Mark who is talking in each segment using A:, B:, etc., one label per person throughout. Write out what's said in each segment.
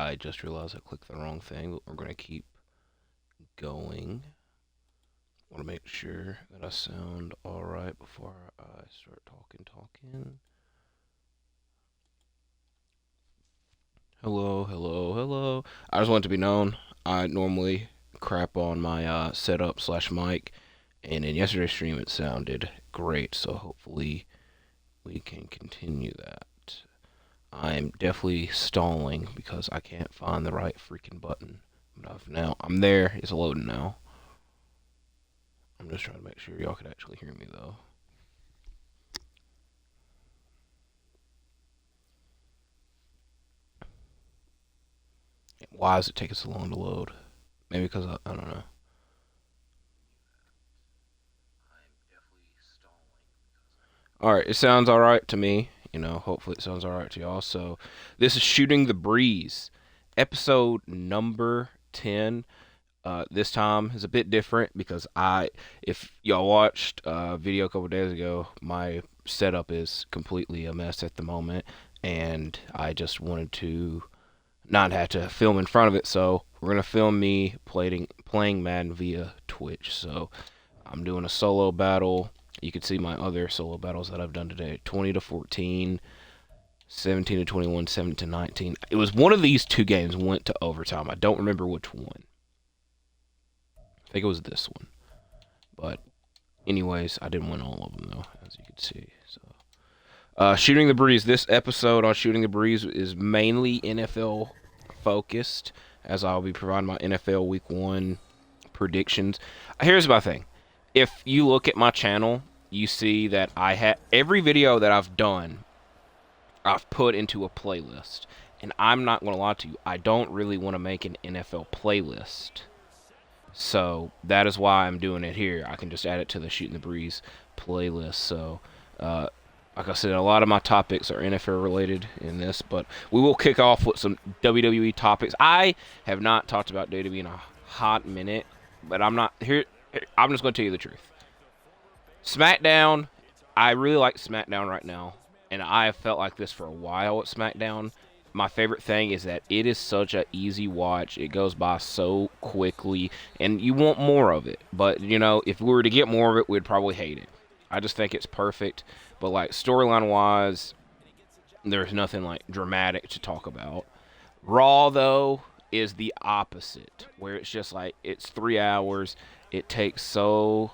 A: I just realized I clicked the wrong thing, but we're going to keep going. Want to make sure that I sound alright before I start talking. Hello, hello, hello. I just want it to be known, I normally crap on my setup slash mic, and in yesterday's stream it sounded great, so hopefully we can continue that. I'm definitely stalling because I can't find the right freaking button. I'm there. It's loading now. I'm just trying to make sure y'all can actually hear me though. Why does it take so long to load? Maybe because I don't know. Alright, it sounds alright to me. Hopefully it sounds alright to y'all. So, this is Shooting the Breeze, episode number 10. This time is a bit different because if y'all watched a video a couple days ago, my setup is completely a mess at the moment, and I just wanted to not have to film in front of it, so we're gonna film me playing Madden via Twitch. So I'm doing a solo battle. You can see my other solo battles that I've done today: 20 to 14, 17 to 21, 7 to 19. It was one of these two games went to overtime. I don't remember which one. I think it was this one. But anyways, I didn't win all of them though, as you can see. So, Shooting the Breeze. This episode on Shooting the Breeze is mainly NFL focused, as I'll be providing my NFL Week 1 predictions. Here's my thing. If you look at my channel, you see that I have every video that I've done, I've put into a playlist. And I'm not going to lie to you, I don't really want to make an NFL playlist. So that is why I'm doing it here. I can just add it to the Shooting the Breeze playlist. So, like I said, a lot of my topics are NFL related in this, but we will kick off with some WWE topics. I have not talked about WWE in a hot minute, but I'm not here. I'm just going to tell you the truth. SmackDown, I really like SmackDown right now, and I have felt like this for a while at SmackDown. My favorite thing is that it is such an easy watch. It goes by so quickly, and you want more of it. But, if we were to get more of it, we'd probably hate it. I just think it's perfect. But, like, storyline-wise, there's nothing, like, dramatic to talk about. Raw, though, is the opposite, where it's just, like, it's 3 hours. It takes so...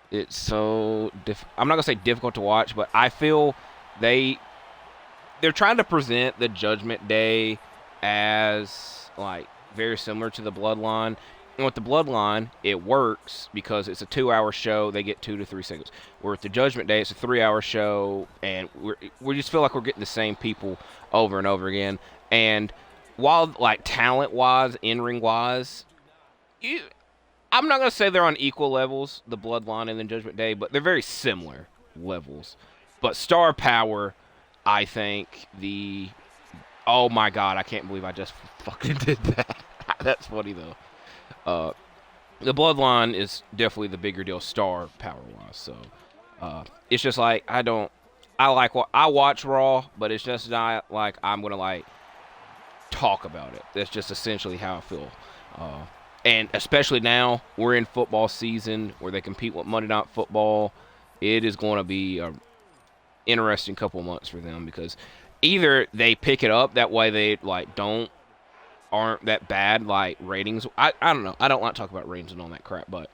A: It's so... I'm not going to say difficult to watch, but I feel they're trying to present the Judgment Day as, like, very similar to the Bloodline. And with the Bloodline, it works because it's a 2-hour show. They get 2 to 3 seconds. Where with the Judgment Day, it's a 3-hour show, and we just feel like we're getting the same people over and over again. And while, like, talent-wise, in-ring-wise, I'm not going to say they're on equal levels, the Bloodline and the Judgment Day, but they're very similar levels. But star power... I think oh my god, I can't believe I just fucking did that. That's funny though. The Bloodline is definitely the bigger deal star power wise. So, it's just like I watch Raw, but it's just not like I'm gonna like talk about it. That's just essentially how I feel. And especially now we're in football season where they compete with Monday Night Football. It is going to be a interesting couple months for them because either they pick it up that way they like aren't that bad like ratings. I don't know. I don't like to talk about ratings and all that crap, but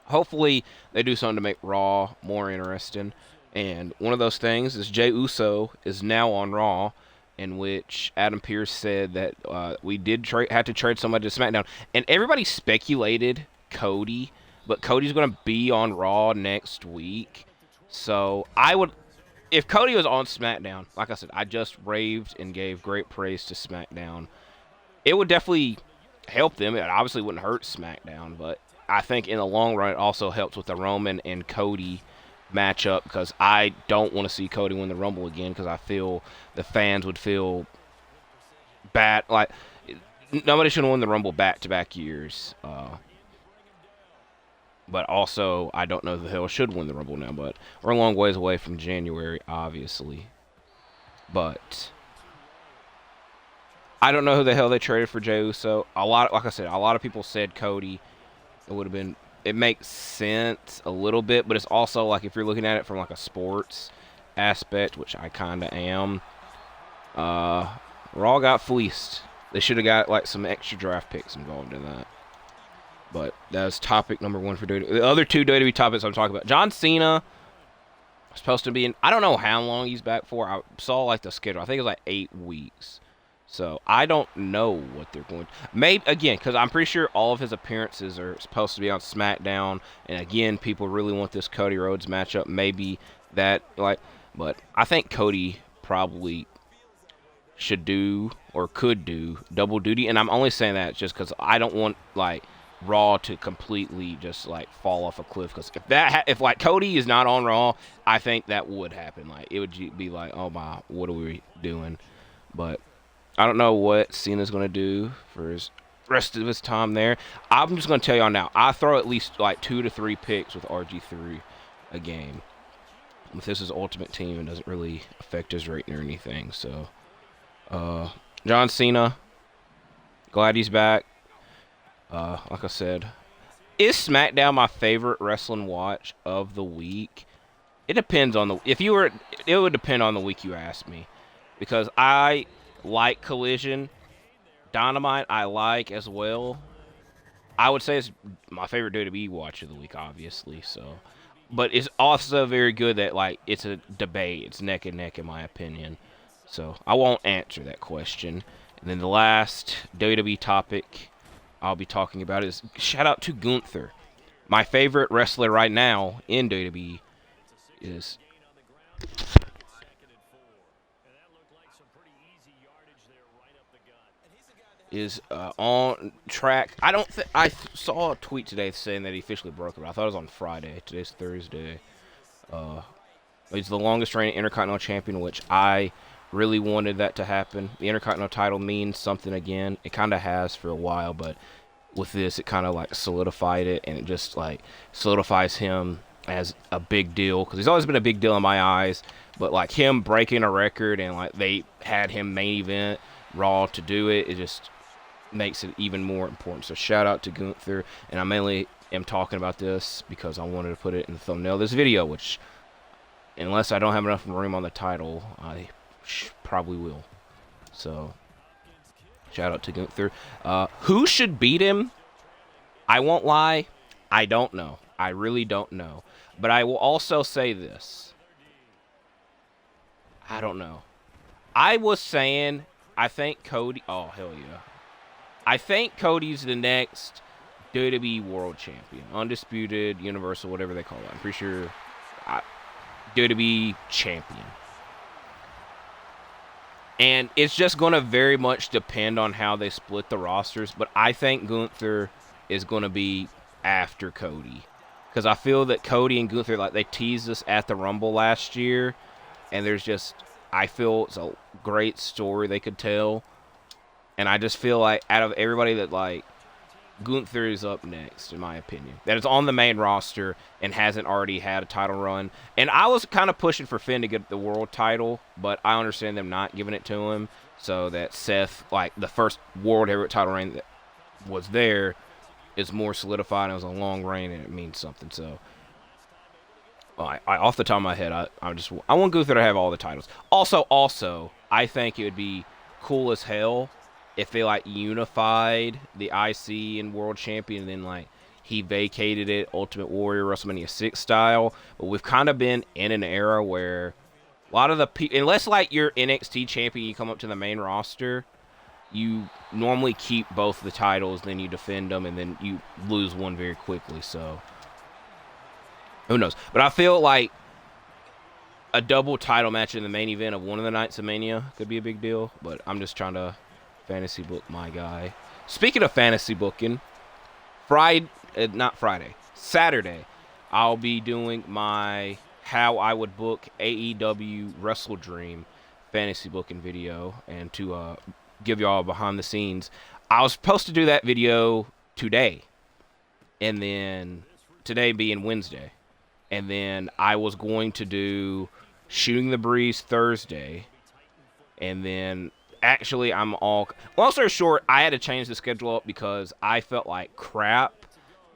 A: hopefully they do something to make Raw more interesting. And one of those things is Jey Uso is now on Raw, in which Adam Pearce said that we had to trade somebody to SmackDown, and everybody speculated Cody, but Cody's going to be on Raw next week. So if Cody was on SmackDown, like I said, I just raved and gave great praise to SmackDown. It would definitely help them. It obviously wouldn't hurt SmackDown, but I think in the long run it also helps with the Roman and Cody matchup because I don't want to see Cody win the Rumble again because I feel the fans would feel bad. Like, nobody should have won the Rumble back-to-back years. But also, I don't know who the hell should win the Rumble now, but we're a long ways away from January, obviously. But I don't know who the hell they traded for Jey Uso. Like I said, a lot of people said Cody. It would have been. It makes sense a little bit, but it's also like if you're looking at it from like a sports aspect, which I kind of am. Raw got fleeced. They should have got like some extra draft picks involved in that. But that's topic number 1 for WWE. The other 2 WWE topics I'm talking about. John Cena was supposed to be in. I don't know how long he's back for. I saw like the schedule. I think it was like 8 weeks. So I don't know what they're going to. Maybe again, because I'm pretty sure all of his appearances are supposed to be on SmackDown. And again, people really want this Cody Rhodes matchup. Maybe that but I think Cody probably should do or could do double duty. And I'm only saying that just because I don't want like Raw to completely just like fall off a cliff. Because if like Cody is not on Raw, I think that would happen. Like it would be like, oh my, what are we doing? But I don't know what Cena's going to do for his rest of his time there. I'm just going to tell y'all now. I throw at least like 2 to 3 picks with RG3 a game. If this is Ultimate Team, it doesn't really affect his rating or anything. So, John Cena, glad he's back. Like I said, is SmackDown my favorite wrestling watch of the week? It depends on the. It would depend on the week you ask me, because I like Collision. Dynamite I like as well. I would say it's my favorite WWE watch of the week, obviously. So, but it's also very good that like it's a debate. It's neck and neck in my opinion. So I won't answer that question. And then the last WWE topic I'll be talking about is shout out to Gunther. My favorite wrestler right now in WWE is on track. I saw a tweet today saying that he officially broke it. I thought it was on Friday. Today's Thursday. He's the longest reigning Intercontinental Champion, which I really wanted that to happen. The Intercontinental title means something again. It kind of has for a while, but with this, it kind of like solidified it, and it just like solidifies him as a big deal, because he's always been a big deal in my eyes. But like him breaking a record, and like they had him main event Raw to do it, it just makes it even more important. So shout out to Gunther, and I mainly am talking about this because I wanted to put it in the thumbnail of this video, which unless I don't have enough room on the title, I probably will. So shout out to Gunther. Who should beat him? I won't lie, I don't know. I really don't know. But I will also say this. I don't know. I was saying, I think Cody... Oh, hell yeah. I think Cody's the next WWE World Champion. Undisputed, Universal, whatever they call it. I'm pretty sure WWE Champion. And it's just going to very much depend on how they split the rosters. But I think Gunther is going to be after Cody. Because I feel that Cody and Gunther, like they teased us at the Rumble last year. And there's just, I feel it's a great story they could tell. And I just feel like out of everybody that like, Gunther is up next, in my opinion. That is on the main roster and hasn't already had a title run. And I was kind of pushing for Finn to get the world title, but I understand them not giving it to him. So that Seth, like the first world heavyweight title reign that was there, is more solidified. It was a long reign and it means something. So, I off the top of my head, I want Gunther to have all the titles. Also, I think it would be cool as hell if they like unified the IC and World Champion, and then like he vacated it Ultimate Warrior WrestleMania 6 style. But we've kind of been in an era where a lot of the people, unless like you're NXT champion, you come up to the main roster, you normally keep both the titles, then you defend them, and then you lose one very quickly. So who knows? But I feel like a double title match in the main event of one of the nights of Mania could be a big deal. But I'm just trying to fantasy book my guy. Speaking of fantasy booking, Saturday, I'll be doing my how I would book AEW Wrestle Dream fantasy booking video, and to give y'all behind the scenes. I was supposed to do that video today, and then today being Wednesday, and then I was going to do Shooting the Breeze Thursday, and then actually, I'm all. Long story short, I had to change the schedule up because I felt like crap.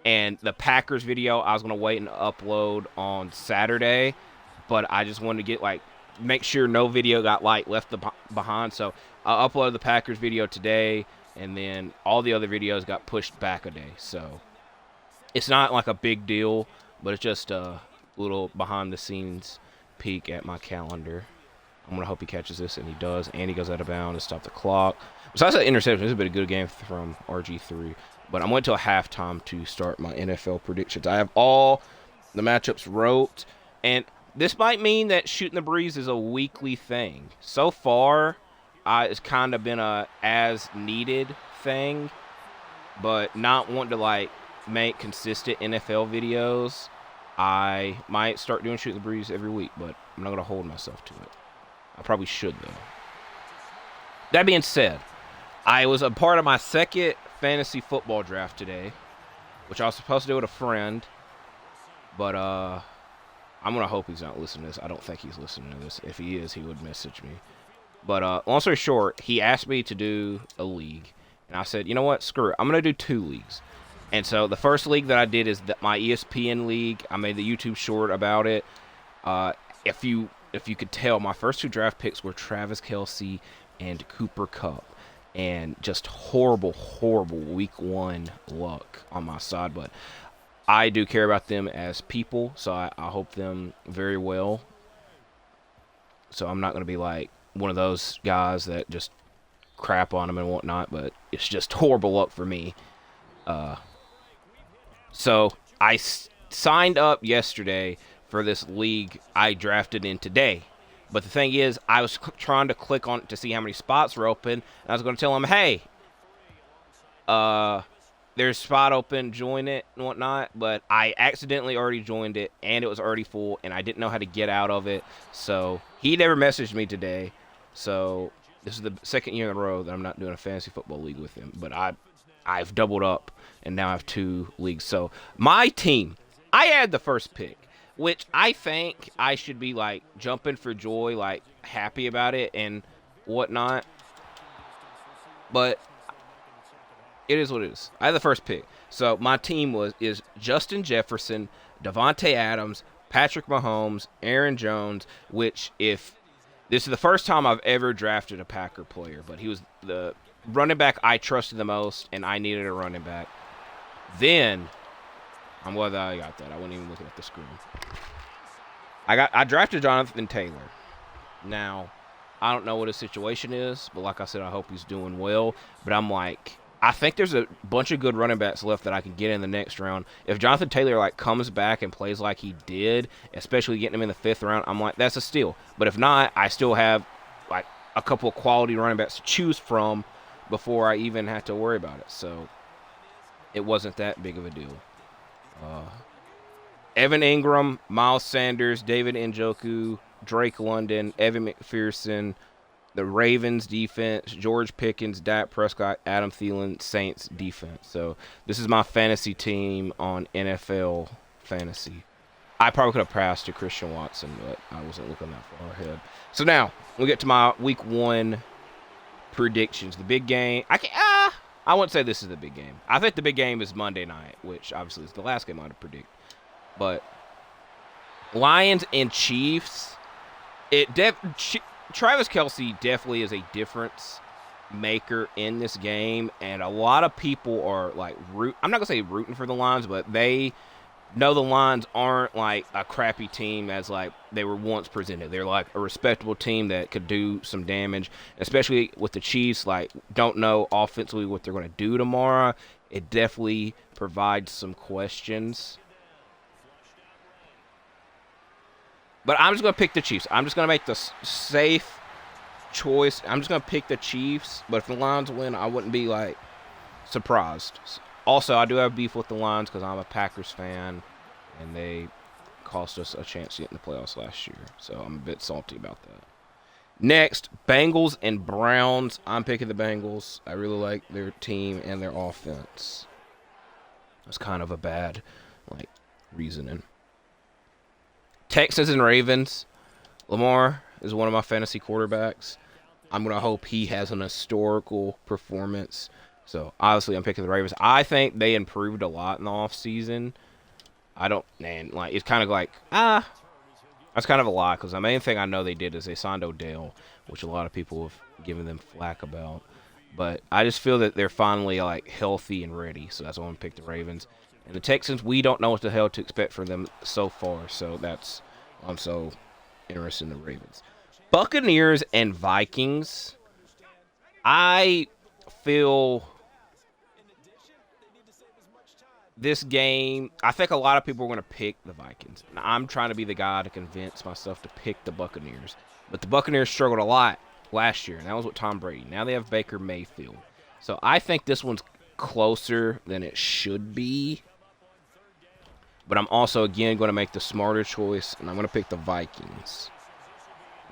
A: And the Packers video, I was going to wait and upload on Saturday. But I just wanted to get, like, make sure no video got, like, left behind. So I uploaded the Packers video today. And then all the other videos got pushed back a day. So it's not, like, a big deal. But it's just a little behind-the-scenes peek at my calendar. I'm going to hope he catches this, and he does. And he goes out of bounds and stops the clock. Besides that interception, this has been a good game from RG3. But I'm waiting till halftime to start my NFL predictions. I have all the matchups wrote. And this might mean that shooting the breeze is a weekly thing. So far, it's kind of been a as-needed thing. But not wanting to, like, make consistent NFL videos, I might start doing shooting the breeze every week. But I'm not going to hold myself to it. I probably should, though. That being said, I was a part of my second fantasy football draft today, which I was supposed to do with a friend. But I'm going to hope he's not listening to this. I don't think he's listening to this. If he is, he would message me. But long story short, he asked me to do a league. And I said, you know what? Screw it. I'm going to do 2 leagues. And so the first league that I did is my ESPN league. I made the YouTube short about it. If you could tell, my first 2 draft picks were Travis Kelce and Cooper Kupp. And just horrible week 1 luck on my side. But I do care about them as people, so I hope them very well. So I'm not going to be like one of those guys that just crap on them and whatnot. But it's just horrible luck for me. So I signed up yesterday for this league I drafted in today. But the thing is, I was trying to click on it to see how many spots were open. And I was going to tell him, hey, there's a spot open, join it and whatnot. But I accidentally already joined it, and it was already full, and I didn't know how to get out of it. So he never messaged me today. So this is the second year in a row that I'm not doing a fantasy football league with him. But I've doubled up, and now I have 2 leagues. So my team, I had the first pick, which I think I should be, like, jumping for joy, like, happy about it and whatnot. But it is what it is. I had the first pick. So my team is Justin Jefferson, Devontae Adams, Patrick Mahomes, Aaron Jones, which if this is the first time I've ever drafted a Packer player, but he was the running back I trusted the most, and I needed a running back. Then I'm glad that I got that. I wasn't even looking at the screen. I drafted Jonathan Taylor. Now, I don't know what his situation is, but like I said, I hope he's doing well. But I'm like, I think there's a bunch of good running backs left that I can get in the next round. If Jonathan Taylor, like, comes back and plays like he did, especially getting him in the 5th round, I'm like, that's a steal. But if not, I still have, like, a couple of quality running backs to choose from before I even have to worry about it. So it wasn't that big of a deal. Evan Ingram, Miles Sanders, David Njoku, Drake London, Evan McPherson, the Ravens defense, George Pickens, Dak Prescott, Adam Thielen, Saints defense. So this is my fantasy team on NFL Fantasy. I probably could have passed to Christian Watson, but I wasn't looking that far ahead. So now we get to my week 1 predictions. The big game. I wouldn't say this is the big game. I think the big game is Monday night, which obviously is the last game I would predict. But Lions and Chiefs, Travis Kelce definitely is a difference maker in this game, and a lot of people are like I'm not gonna say rooting for the Lions, but they know the Lions aren't like a crappy team as like they were once presented. They're like a respectable team that could do some damage, especially with the Chiefs. Like, don't know offensively what they're going to do tomorrow. It definitely provides some questions. But I'm just going to pick the Chiefs. I'm just going to make the safe choice. I'm just going to pick the Chiefs. But if the Lions win, I wouldn't be like surprised. Also, I do have beef with the Lions because I'm a Packers fan, and they cost us a chance to get in the playoffs last year. So I'm a bit salty about that. Next, Bengals and Browns. I'm picking the Bengals. I really like their team and their offense. That's kind of a bad, like, reasoning. Texans and Ravens. Lamar is one of my fantasy quarterbacks. I'm going to hope he has an historical performance. So, obviously, I'm picking the Ravens. I think they improved a lot in the offseason. I don't, man, like, it's kind of like, that's kind of a lie, because the main thing I know they did is they signed Odell, which a lot of people have given them flack about. But I just feel that they're finally, like, healthy and ready, so that's why I'm going to pick the Ravens. And the Texans, we don't know what the hell to expect from them so far, so that's why I'm so interested in the Ravens. Buccaneers and Vikings, I feel this game, I think a lot of people are going to pick the Vikings. And I'm trying to be the guy to convince myself to pick the Buccaneers. But the Buccaneers struggled a lot last year, and that was with Tom Brady. Now they have Baker Mayfield. So I think this one's closer than it should be. But I'm also, again, going to make the smarter choice, and I'm going to pick the Vikings.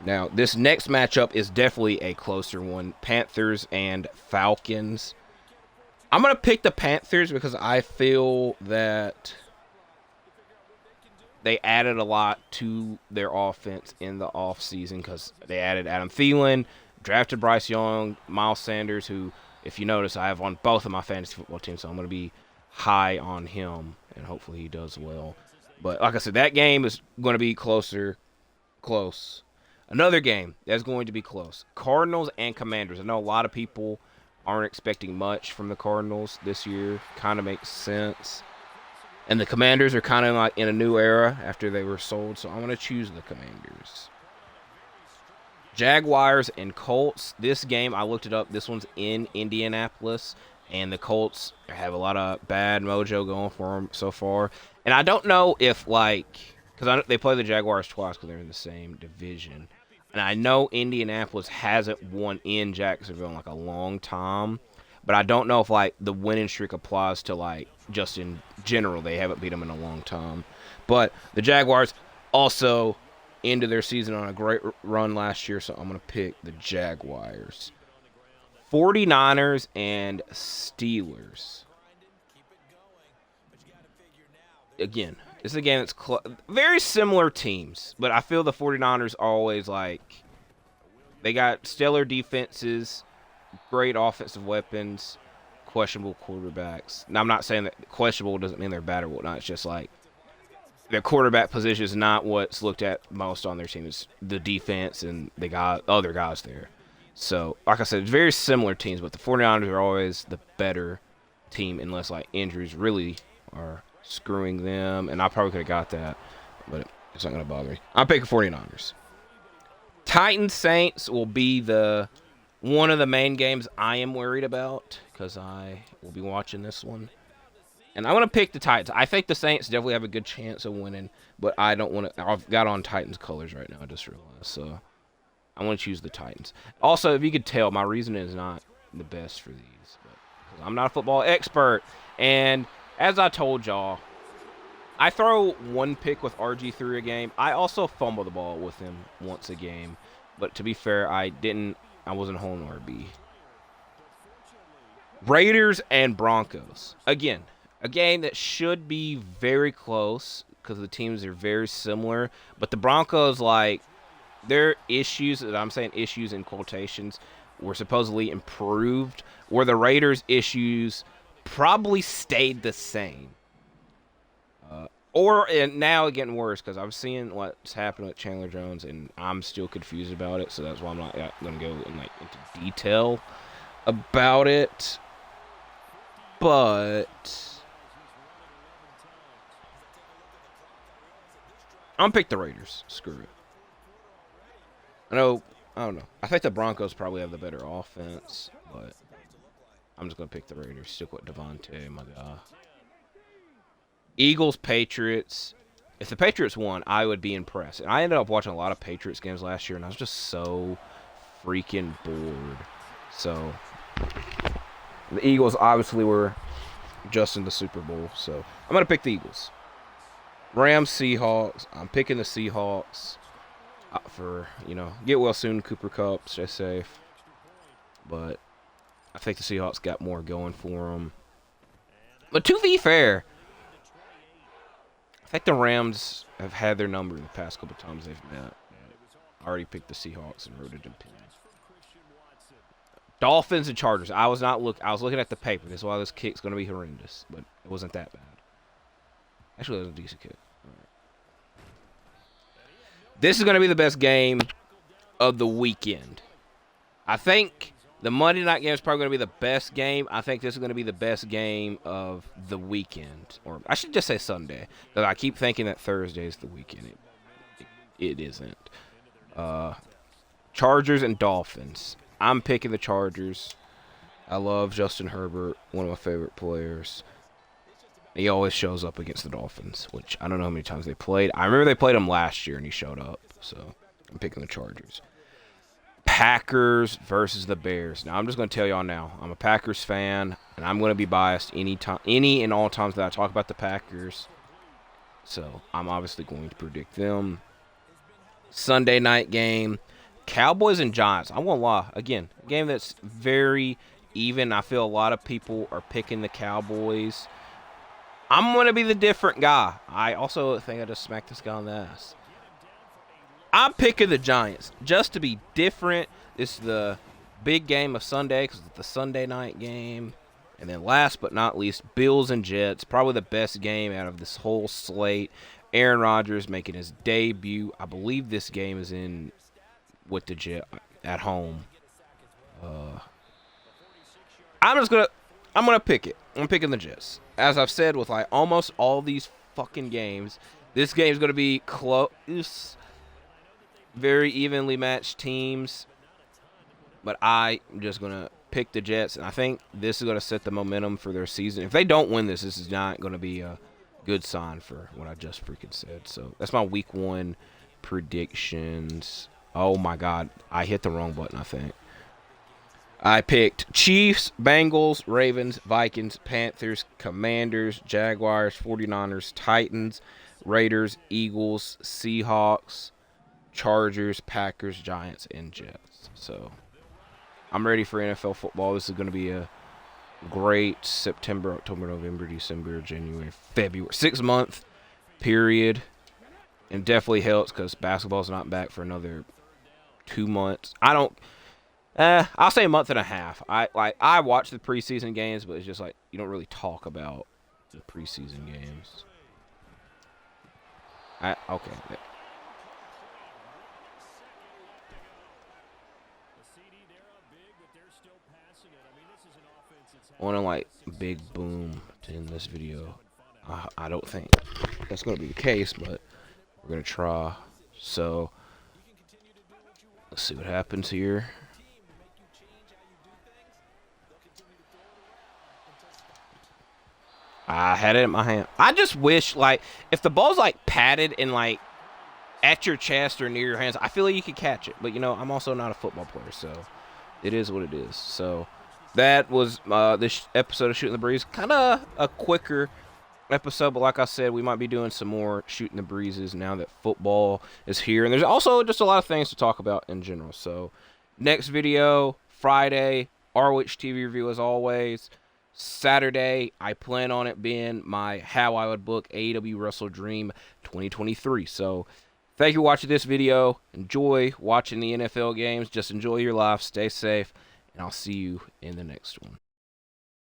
A: Now, this next matchup is definitely a closer one. Panthers and Falcons. I'm going to pick the Panthers because I feel that they added a lot to their offense in the offseason because they added Adam Thielen, drafted Bryce Young, Miles Sanders, who, if you notice, I have on both of my fantasy football teams, so I'm going to be high on him, and hopefully he does well. But like I said, that game is going to be close. Another game that's going to be close. Cardinals and Commanders. I know a lot of people aren't expecting much from the Cardinals this year. Kind of makes sense. And the Commanders are kind of like in a new era after they were sold, so I'm going to choose the Commanders. Jaguars and Colts. This game, I looked it up. This one's in Indianapolis, and the Colts have a lot of bad mojo going for them so far. And I don't know if, like, because they play the Jaguars twice because they're in the same division. And I know Indianapolis hasn't won in Jacksonville in, like, a long time. But I don't know if, like, the winning streak applies to, like, just in general. They haven't beat them in a long time. But the Jaguars also ended their season on a great run last year, so I'm going to pick the Jaguars. 49ers and Steelers. Again, this is a game that's very similar teams, but I feel the 49ers are always like, they got stellar defenses, great offensive weapons, questionable quarterbacks. Now, I'm not saying that questionable doesn't mean they're bad or whatnot. It's just like their quarterback position is not what's looked at most on their team. It's the defense, and they got other guys there. So, like I said, it's very similar teams, but the 49ers are always the better team unless, like, injuries really are screwing them. And I probably could have got that, but it's not going to bother me. I'm picking 49ers. Titans Saints will be one of the main games I am worried about because I will be watching this one. And I want to pick the Titans. I think the Saints definitely have a good chance of winning, but I don't want to. I've got on Titans colors right now, I just realized. So I want to choose the Titans. Also, if you could tell, my reasoning is not the best for these. But I'm not a football expert. And as I told y'all, I throw one pick with RG3 a game. I also fumble the ball with him once a game. But to be fair, I wasn't home RB. Raiders and Broncos. Again, a game that should be very close because the teams are very similar. But the Broncos, like, their issues, and I'm saying issues in quotations, were supposedly improved, where the Raiders' issues probably stayed the same. And now getting worse because I'm seeing what's happening with Chandler Jones, and I'm still confused about it, so that's why I'm not going to go into detail about it. But I'm going to pick the Raiders. Screw it. I don't know. I think the Broncos probably have the better offense, but I'm just going to pick the Raiders. Stick with Devontae, my guy. Eagles, Patriots. If the Patriots won, I would be impressed. And I ended up watching a lot of Patriots games last year, and I was just so freaking bored. So the Eagles obviously were just in the Super Bowl, so I'm going to pick the Eagles. Rams, Seahawks. I'm picking the Seahawks for, get well soon, Cooper Kupp, stay safe. But I think the Seahawks got more going for them. But to be fair, I think the Rams have had their number the past couple times they've met. I already picked the Seahawks and wrote it in pen. Dolphins and Chargers. I was looking at the paper. This is why this kick's going to be horrendous, but it wasn't that bad. Actually, it was a decent kick. Right. This is going to be the best game of the weekend. I think the Monday night game is probably going to be the best game. I think this is going to be the best game of the weekend. Or I should just say Sunday. Because I keep thinking that Thursday is the weekend. It isn't. Chargers and Dolphins. I'm picking the Chargers. I love Justin Herbert, one of my favorite players. He always shows up against the Dolphins, which I don't know how many times they played. I remember they played him last year, and he showed up. So I'm picking the Chargers. Packers versus the Bears. Now, I'm just going to tell y'all now. I'm a Packers fan, and I'm going to be biased any and all times that I talk about the Packers. So I'm obviously going to predict them. Sunday night game. Cowboys and Giants. I'm going to lie. Again, a game that's very even. I feel a lot of people are picking the Cowboys. I'm going to be the different guy. I also think I just smacked this guy on the ass. I'm picking the Giants just to be different. This is the big game of Sunday because it's the Sunday night game. And then last but not least, Bills and Jets. Probably the best game out of this whole slate. Aaron Rodgers making his debut. I believe this game is in with the Jets at home. I'm gonna pick it. I'm picking the Jets. As I've said with like almost all these fucking games, this game is gonna be close, very evenly matched teams. But I'm just gonna pick the Jets, and I think this is gonna set the momentum for their season. If they don't win this is not gonna be a good sign for what I just freaking said. So that's my week 1 predictions. Oh my God, I hit the wrong button, I think. I picked Chiefs, Bengals, Ravens, Vikings, Panthers, Commanders, Jaguars, 49ers, Titans, Raiders, Eagles, Seahawks, Chargers, Packers, Giants, and Jets. So I'm ready for NFL football. This is going to be a great September, October, November, December, January, February, 6-month period. And definitely helps because basketball's not back for another 2 months. I'll say a month and a half. I watch the preseason games, but it's just like you don't really talk about the preseason games. Okay. I want to like big boom to end this video. I don't think that's going to be the case, but we're going to try. So let's see what happens here. I had it in my hand. I just wish, like, if the ball's, like, padded and, like, at your chest or near your hands, I feel like you could catch it. But, you know, I'm also not a football player, so it is what it is. So that was this episode of Shooting the Breeze. Kind of a quicker episode, but like I said, we might be doing some more Shooting the Breezes now that football is here. And there's also just a lot of things to talk about in general. So next video, Friday, ROH TV review as always. Saturday, I plan on it being my How I Would Book AEW Wrestle Dream 2023. So thank you for watching this video. Enjoy watching the NFL games. Just enjoy your life. Stay safe. And I'll see you in the next one.